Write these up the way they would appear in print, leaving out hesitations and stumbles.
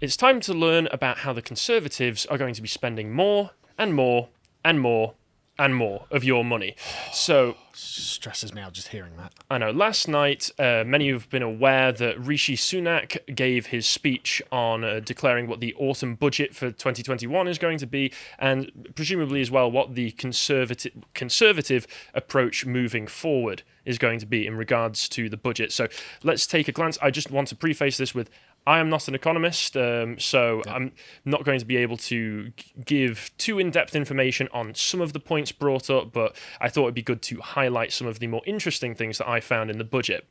it's time to learn about how the Conservatives are going to be spending more and more and more and more of your money. So Stresses me out just hearing that. I know last night, many have been aware that Rishi Sunak gave his speech on declaring what the autumn budget for 2021 is going to be, and presumably as well what the conservative approach moving forward is going to be in regards to the budget. So let's take a glance. I just want to preface this with, I am not an economist, so I'm not going to be able to give too in-depth information on some of the points brought up, but I thought it'd be good to highlight some of the more interesting things that I found in the budget,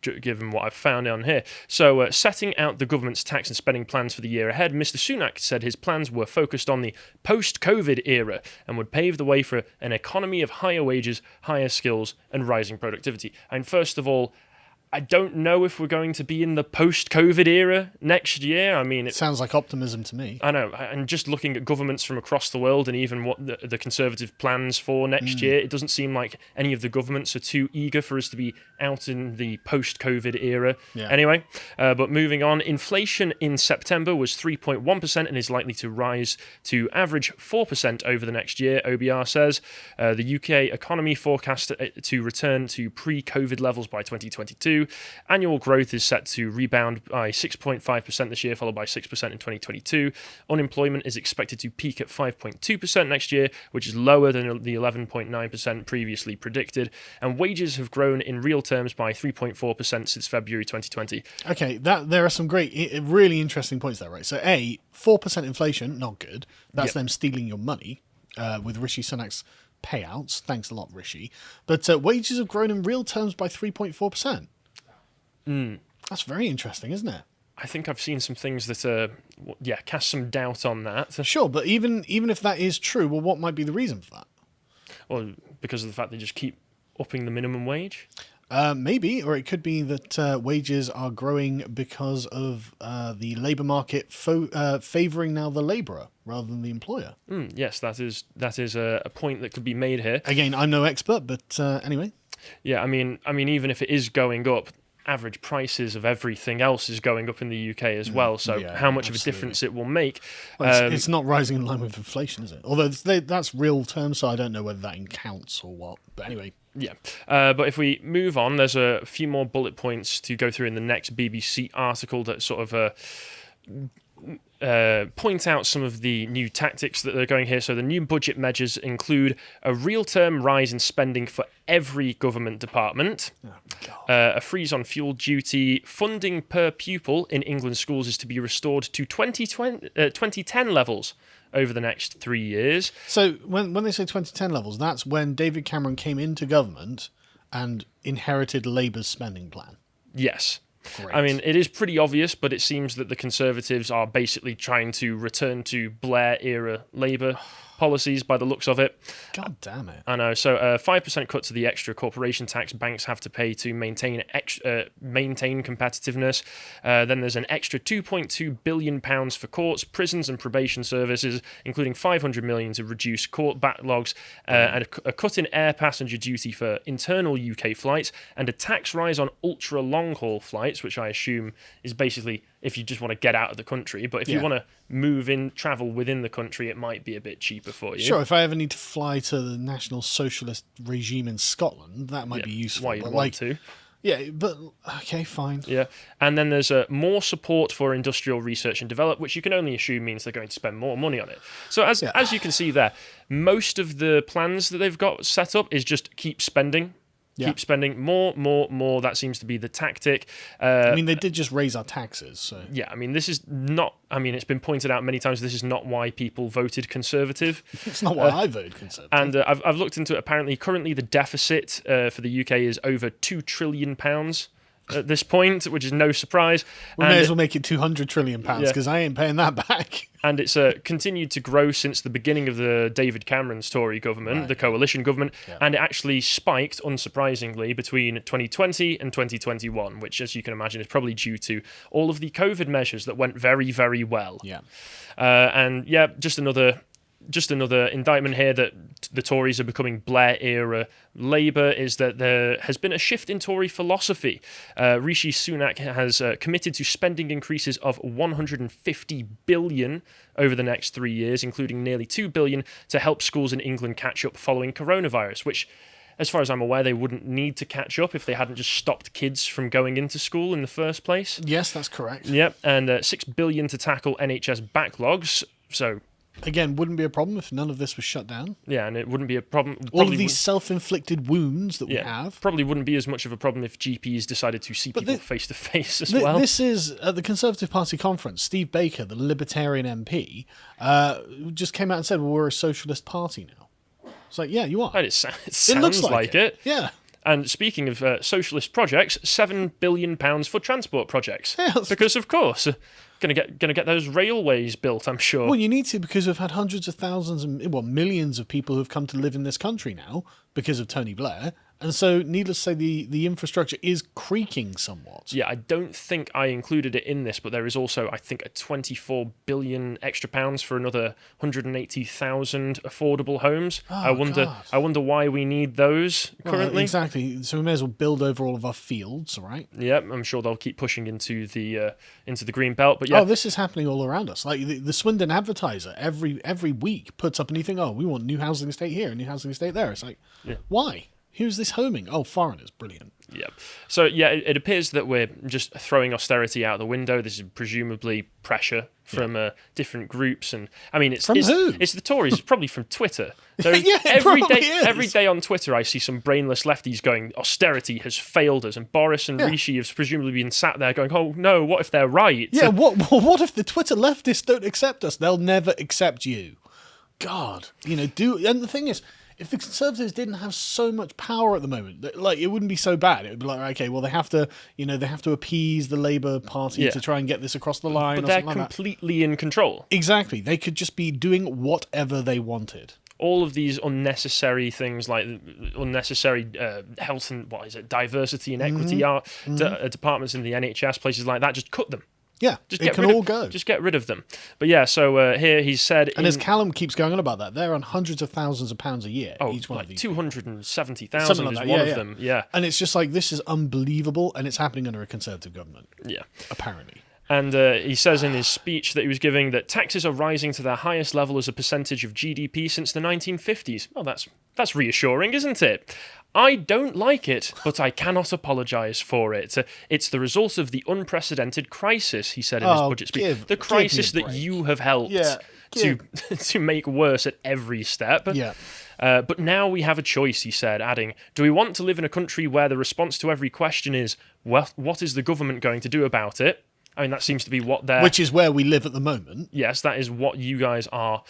given what I've found on here. So, setting out the government's tax and spending plans for the year ahead, Mr. Sunak said his plans were focused on the post-COVID era and would pave the way for an economy of higher wages, higher skills, and rising productivity. And first of all, I don't know if we're going to be in the post-COVID era next year. I mean, It sounds like optimism to me. I know, and just looking at governments from across the world and even what the Conservative plans for next year, it doesn't seem like any of the governments are too eager for us to be out in the post-COVID era. Yeah. Anyway, but moving on, inflation in September was 3.1% and is likely to rise to average 4% over the next year, OBR says. The UK economy forecast to return to pre-COVID levels by 2022. Annual growth is set to rebound by 6.5% this year, followed by 6% in 2022. Unemployment is expected to peak at 5.2% next year, which is lower than the 11.9% previously predicted. And wages have grown in real terms by 3.4% since February 2020. Okay, there are some great, really interesting points there, right? So, 4% inflation, not good. That's them stealing your money with Rishi Sunak's payouts. Thanks a lot, Rishi. But wages have grown in real terms by 3.4%. That's very interesting, isn't it? I think I've seen some things that, cast some doubt on that. Sure, but even if that is true, well, what might be the reason for that? Well, because of the fact they just keep upping the minimum wage? Maybe, or it could be that wages are growing because of the labour market favouring now the labourer rather than the employer. Yes, that is a point that could be made here. Again, I'm no expert, but anyway. Yeah, I mean, even if it is going up, average prices of everything else is going up in the UK as well. So how much of a difference it will make? Well, it's not rising in line with inflation, is it? Although that's real terms, so I don't know whether that counts or what. But anyway. Yeah, but if we move on, there's a few more bullet points to go through in the next BBC article that sort of point out some of the new tactics that they're going here. So the new budget measures include a real-term rise in spending for every government department, a freeze on fuel duty, funding per pupil in England schools is to be restored to 2010 levels over the next 3 years. So when they say 2010 levels, that's when David Cameron came into government and inherited Labour's spending plan. Yes. Great. I mean, it is pretty obvious, but it seems that the Conservatives are basically trying to return to Blair-era Labour policies by the looks of it. God damn it. I know. So 5% cut to the extra corporation tax banks have to pay to maintain competitiveness. Then there's an extra £2.2 billion for courts, prisons and probation services, including $500 million to reduce court backlogs, and a cut in air passenger duty for internal UK flights, and a tax rise on ultra long-haul flights, which I assume is basically if you just want to get out of the country. But if you want to travel within the country, it might be a bit cheaper for you. Sure, if I ever need to fly to the National Socialist regime in Scotland, that might be useful. Why you'd want to. Yeah, but okay, fine. Yeah, and then there's more support for industrial research and development, which you can only assume means they're going to spend more money on it. So as you can see there, most of the plans that they've got set up is just keep spending. Keep spending more. That seems to be the tactic. I mean, they did just raise our taxes. So. Yeah, I mean, this is not... I mean, it's been pointed out many times, this is not why people voted Conservative. It's not why I voted Conservative. And I've looked into it. Apparently, currently the deficit for the UK is over £2 trillion at this point, which is no surprise. We may as well make it £200 trillion because I ain't paying that back. And it's continued to grow since the beginning of the David Cameron's Tory government, the coalition government, and it actually spiked, unsurprisingly, between 2020 and 2021, which, as you can imagine, is probably due to all of the COVID measures that went very, very well. Yeah. And just another just another indictment here that the Tories are becoming Blair-era Labour is that there has been a shift in Tory philosophy. Rishi Sunak has committed to spending increases of 150 billion over the next 3 years, including nearly 2 billion to help schools in England catch up following coronavirus, which, as far as I'm aware, they wouldn't need to catch up if they hadn't just stopped kids from going into school in the first place. Yes, that's correct. Yep, and 6 billion to tackle NHS backlogs. So again, wouldn't be a problem if none of this was shut down. yeah, and it wouldn't be a problem. All of these self-inflicted wounds that we have. Probably wouldn't be as much of a problem if GPs decided to see people face to face as well. This is at the Conservative Party conference. Steve Baker, the Libertarian MP, just came out and said, "Well, we're a socialist party now." It's like, yeah, you are. And it sounds looks like it. Yeah. And speaking of socialist projects, £7 billion for transport projects. Yeah, because, of course, gonna get those railways built, I'm sure. Well, you need to, because we've had hundreds of thousands and millions of people who've come to live in this country now because of Tony Blair. And so, needless to say, the infrastructure is creaking somewhat. Yeah, I don't think I included it in this, but there is also, I think, a 24 billion extra pounds for another 180,000 affordable homes. Oh, I wonder why we need those currently. Well, exactly. So we may as well build over all of our fields, right? Yeah, I'm sure they'll keep pushing into the green belt. But yeah, this is happening all around us. Like the Swindon Advertiser every week puts up anything. Oh, we want new housing estate here, new housing estate there. It's like, why? Who's this homing? Oh, foreigners. Brilliant. Yeah. So, yeah, it appears that we're just throwing austerity out the window. This is presumably pressure from different groups. And, I mean, from who? It's the Tories. It's probably from Twitter. So yeah, every day on Twitter, I see some brainless lefties going, austerity has failed us. And Boris and Rishi have presumably been sat there going, oh, no, what if they're right? Yeah, what if the Twitter leftists don't accept us? They'll never accept you. God. And the thing is, if the Conservatives didn't have so much power at the moment, like, it wouldn't be so bad. It would be like, okay, well, they have to appease the Labour Party to try and get this across the line. But they're completely in control. Exactly. They could just be doing whatever they wanted. All of these unnecessary things, like unnecessary health and diversity and equity departments in the NHS, places like that, just cut them. Yeah, it can all go. Just get rid of them. But yeah, so here he said... And as Callum keeps going on about that, they're on hundreds of thousands of pounds a year, each one of these. 270,000 is one of them, yeah. And it's just like, this is unbelievable, and it's happening under a Conservative government. Yeah. Apparently. And he says in his speech that he was giving that taxes are rising to their highest level as a percentage of GDP since the 1950s. Well, that's reassuring, isn't it? I don't like it, but I cannot apologise for it. It's the result of the unprecedented crisis, he said in his budget speech. The crisis that you have helped to make worse at every step. Yeah. But now we have a choice, he said, adding, do we want to live in a country where the response to every question is, well, what is the government going to do about it? I mean, that seems to be what they're... Which is where we live at the moment. Yes, that is what you guys are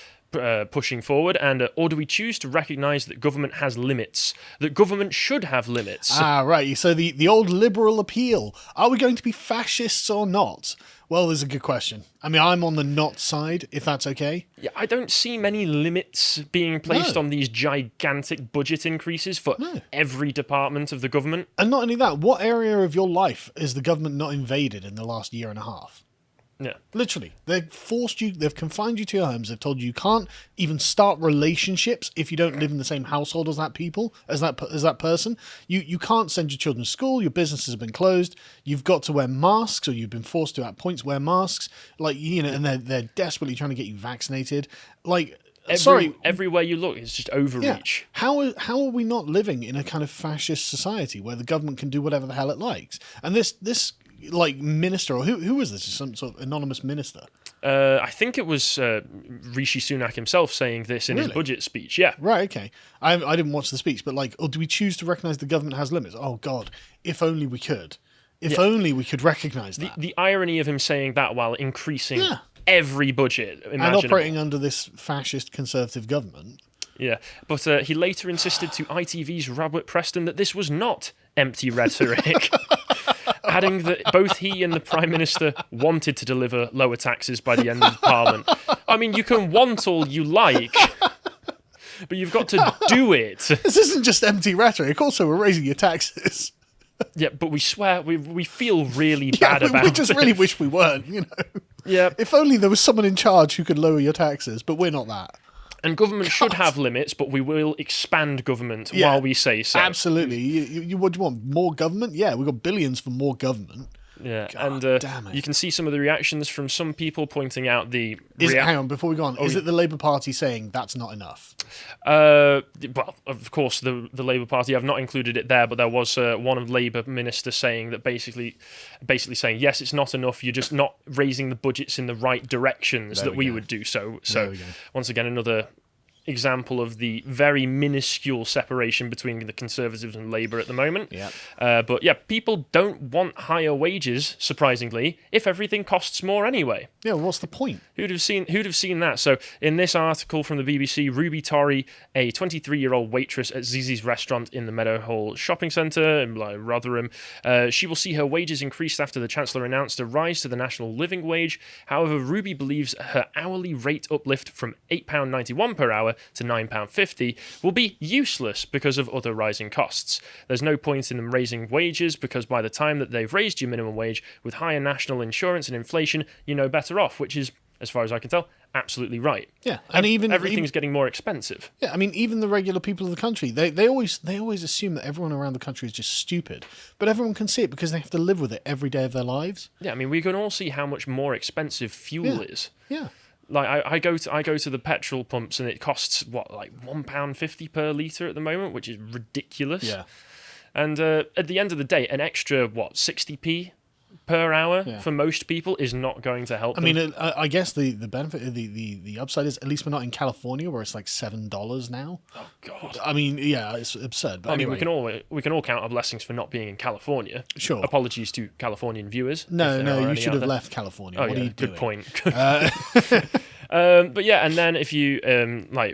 pushing forward. And or do we choose to recognise that government has limits? That government should have limits? Ah, right. So the old liberal appeal. Are we going to be fascists or not? Well, there's a good question. I mean, I'm on the not side, if that's okay. Yeah, I don't see many limits being placed on these gigantic budget increases for every department of the government. And not only that, what area of your life is the government not invaded in the last year and a half? Yeah. Literally. They've confined you to your homes. They've told you can't even start relationships if you don't live in the same household as that person. You can't send your children to school. Your businesses have been closed. You've got to wear masks, or you've been forced to at points wear masks. And they're desperately trying to get you vaccinated. Everywhere you look, it's just overreach. Yeah. How are we not living in a kind of fascist society where the government can do whatever the hell it likes? And this minister, or who was this? Some sort of anonymous minister? I think it was Rishi Sunak himself saying this in his budget speech. Yeah. Right, okay. I didn't watch the speech, but do we choose to recognise the government has limits? Oh, God, if only we could. If only we could recognise that. The irony of him saying that while increasing every budget imaginable. And operating under this fascist Conservative government. Yeah, but he later insisted to ITV's Robert Preston that this was not empty rhetoric. Adding that both he and the Prime Minister wanted to deliver lower taxes by the end of Parliament. I mean, you can want all you like, but you've got to do it. This isn't just empty rhetoric. Also, we're raising your taxes. Yeah, but we swear, we feel really bad about it. We just really wish we weren't, Yeah. If only there was someone in charge who could lower your taxes, but we're not that. And government should have limits, but we will expand government Yeah, while we say so. Absolutely. What do you want? More government? Yeah, we've got billions for more government. Yeah, God and damn it. you can see some of the reactions from some people pointing out the... Hang on, before we go on, is it the Labour Party saying that's not enough? Well, of course, the Labour Party, I've not included it there, but there was one of Labour minister saying that basically saying, yes, it's not enough, you're just not raising the budgets in the right directions that we would do. So once again, another example of the very minuscule separation between the Conservatives and Labour at the moment. Yeah. But yeah, people don't want higher wages, surprisingly, if everything costs more anyway. Yeah, what's the point? Who'd have seen that? So in this article from the BBC, Ruby Torrey, a 23-year-old waitress at Zizi's restaurant in the Meadowhall shopping centre in Rotherham, she will see her wages increased after the Chancellor announced a rise to the national living wage. However, Ruby believes her hourly rate uplift from £8.91 per hour to £9.50 will be useless because of other rising costs. There's no point in them raising wages because by the time that they've raised your minimum wage with higher national insurance and inflation, you're no better off, which is, as far as I can tell, absolutely right. Yeah, and everything's getting more expensive. Yeah, I mean, even the regular people of the country, they always assume that everyone around the country is just stupid, but everyone can see it because they have to live with it every day of their lives. Yeah, I mean, we can all see how much more expensive fuel is. Yeah. Like I go to the petrol pumps and it costs like £1.50 per litre at the moment, which is ridiculous. Yeah. And at the end of the day, an extra 60p per hour for most people is not going to help. I mean, I guess the benefit, the upside is at least we're not in California where it's like $7 now. Oh God! I mean, yeah, it's absurd. But anyway. we can all count our blessings for not being in California. Sure. Apologies to Californian viewers. No, you should have left California. Oh, what are you doing? Good point. But yeah, and then if you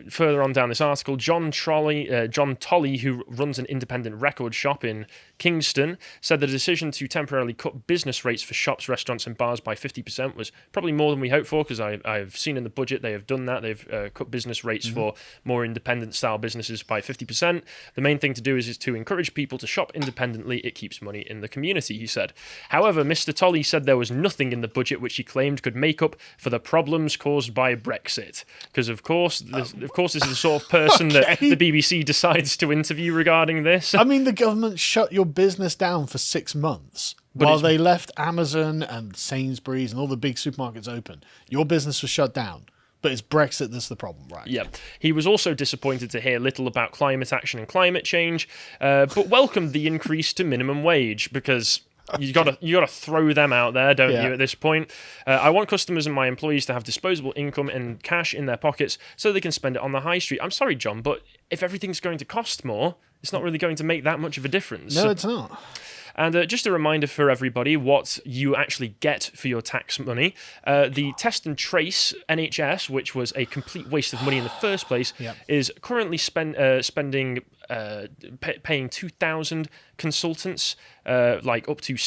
further on down this article, John Tolley, who runs an independent record shop in Kingston, said the decision to temporarily cut business rates for shops, restaurants, and bars by 50% was probably more than we hoped for, because I've seen in the budget they have done that. They've cut business rates for more independent style businesses by 50%. The main thing to do is to encourage people to shop independently. It keeps money in the community, he said. However, Mr. Tolley said there was nothing in the budget which he claimed could make up for the problems caused by Brexit, because of course this is the sort of person that the BBC decides to interview regarding this. I mean, the government shut your business down for 6 months while they left Amazon and Sainsbury's and all the big supermarkets open. Your business was shut down. But it's Brexit that's the problem, right? Yeah. He was also disappointed to hear little about climate action and climate change, but welcomed the increase to minimum wage, because you gotta throw them out there, don't you, at this point? I want customers and my employees to have disposable income and cash in their pockets so they can spend it on the high street. I'm sorry, John, but if everything's going to cost more, it's not really going to make that much of a difference. No, it's not. And just a reminder for everybody what you actually get for your tax money. The Test and Trace NHS, which was a complete waste of money in the first place, is currently spending paying 2,000 consultants, like up to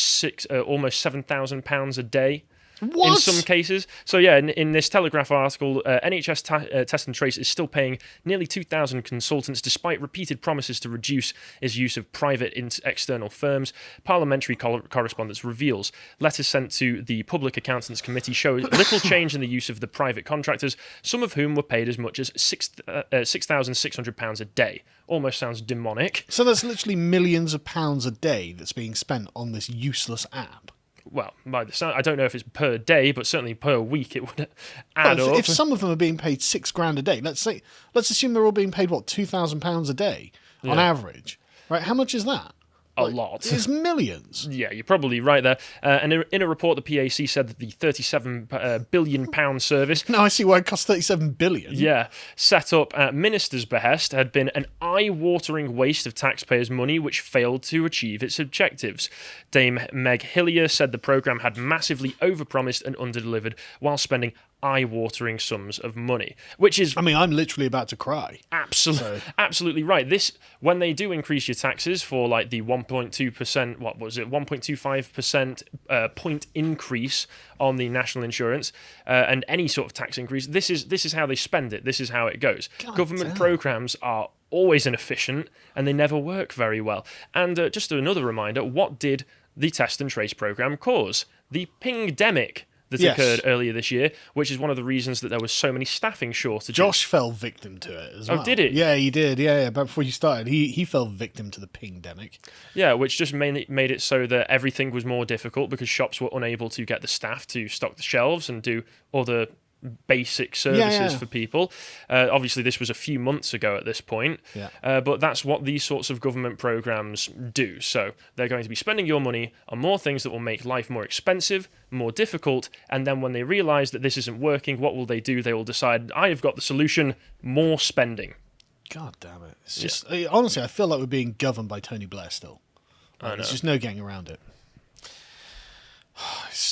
almost £7,000 a day. What? In some cases. So yeah, in this Telegraph article, NHS Test and Trace is still paying nearly 2,000 consultants despite repeated promises to reduce its use of private external firms. Parliamentary correspondence reveals letters sent to the Public Accountants Committee show little change in the use of the private contractors, some of whom were paid as much as £6,600 a day. Almost sounds demonic. So that's literally millions of pounds a day that's being spent on this useless app. Well, by the sound, I don't know if it's per day, but certainly per week it would add up. If some of them are being paid £6,000 a day, let's assume they're all being paid £2,000 a day on average, right? How much is that? A lot. It's millions. Yeah, you're probably right there. And in a report, the PAC said that the £37 billion service... Now I see why it costs $37 billion. Yeah, set up at Minister's behest, had been an eye-watering waste of taxpayers' money which failed to achieve its objectives. Dame Meg Hillier said the programme had massively overpromised and underdelivered while spending eye-watering sums of money, which is... I mean, I'm literally about to cry. Absolutely right. This, when they do increase your taxes for like the 1.2%, what was it, 1.25% point increase on the national insurance, and any sort of tax increase, this is how they spend it. This is how it goes. Government programmes are always inefficient and they never work very well. And just another reminder, what did the Test and Trace programme cause? The pingdemic. that Yes. occurred earlier this year, which is one of the reasons that there was so many staffing shortages. Josh fell victim to it as well. Oh, did he? Yeah, he did. Yeah. But before you started, he fell victim to the pingdemic. Yeah, which just made it so that everything was more difficult because shops were unable to get the staff to stock the shelves and do other basic services for people. Obviously, this was a few months ago at this point, but that's what these sorts of government programs do. So they're going to be spending your money on more things that will make life more expensive, more difficult, and then when they realize that this isn't working, what will they do? They will decide, I have got the solution, more spending. God damn it. It's just, honestly, I feel like we're being governed by Tony Blair still. There's just no getting around it.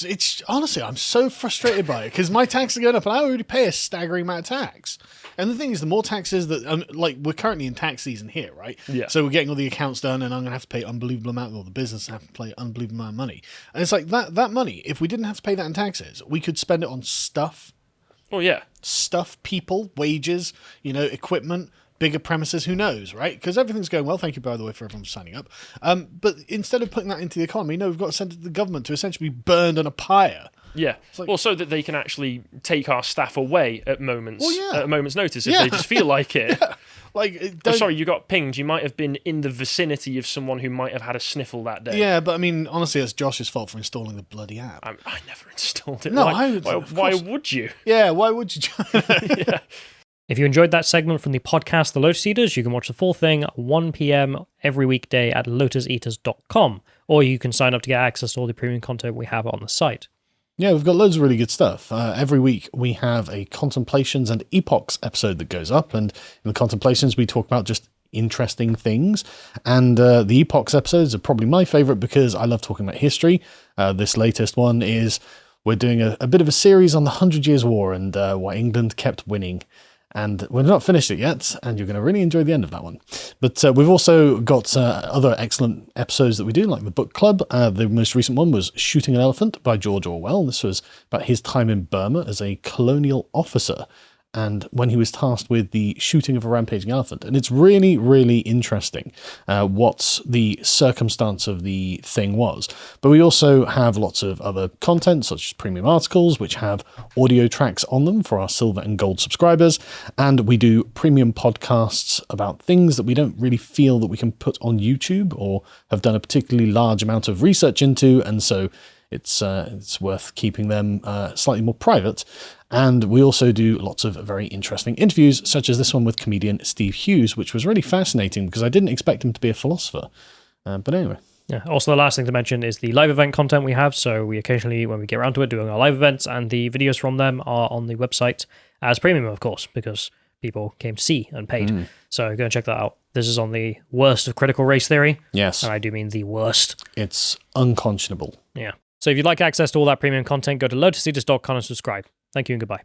It's honestly, I'm so frustrated by it because my taxes are going up and I already pay a staggering amount of tax. And the thing is, the more taxes that, like, we're currently in tax season here, right? Yeah. So we're getting all the accounts done and I'm going to have to pay unbelievable amount, or the business have to pay unbelievable amount of money. And it's like that money, if we didn't have to pay that in taxes, we could spend it on stuff. Oh, yeah. Stuff, people, wages, equipment, bigger premises, who knows, right? Because everything's going well. Thank you, by the way, for everyone for signing up. But instead of putting that into the economy, no, we've got to send it to the government to essentially be burned on a pyre. Yeah, well, so that they can actually take our staff away at moments notice if they just feel like it. Like, sorry, you got pinged. You might have been in the vicinity of someone who might have had a sniffle that day. Yeah, but I mean, honestly, it's Josh's fault for installing the bloody app. I never installed it. No, why would you? Yeah, why would you? Yeah. If you enjoyed that segment from the podcast The Lotus Eaters, you can watch the full thing at 1 p.m. every weekday at lotuseaters.com, or you can sign up to get access to all the premium content we have on the site. Yeah, we've got loads of really good stuff. Every week we have a Contemplations and Epochs episode that goes up, and in the Contemplations we talk about just interesting things, and the Epochs episodes are probably my favourite because I love talking about history. This latest one is we're doing a bit of a series on the 100 Years' War and why England kept winning. And we've not finished it yet, and you're going to really enjoy the end of that one. But we've also got other excellent episodes that we do, like the book club. The most recent one was Shooting an Elephant by George Orwell. This was about his time in Burma as a colonial officer, and when he was tasked with the shooting of a rampaging elephant. And it's really, really interesting what the circumstance of the thing was. But we also have lots of other content, such as premium articles, which have audio tracks on them for our silver and gold subscribers. And we do premium podcasts about things that we don't really feel that we can put on YouTube or have done a particularly large amount of research into. And so it's worth keeping them slightly more private. And we also do lots of very interesting interviews, such as this one with comedian Steve Hughes, which was really fascinating because I didn't expect him to be a philosopher. But anyway. Yeah. Also, the last thing to mention is the live event content we have. So we occasionally, when we get around to it, doing our live events, and the videos from them are on the website as premium, of course, because people came to see and paid. So go and check that out. This is on the worst of critical race theory. Yes. And I do mean the worst. It's unconscionable. Yeah. So if you'd like access to all that premium content, go to lotuseaters.com and subscribe. Thank you and goodbye.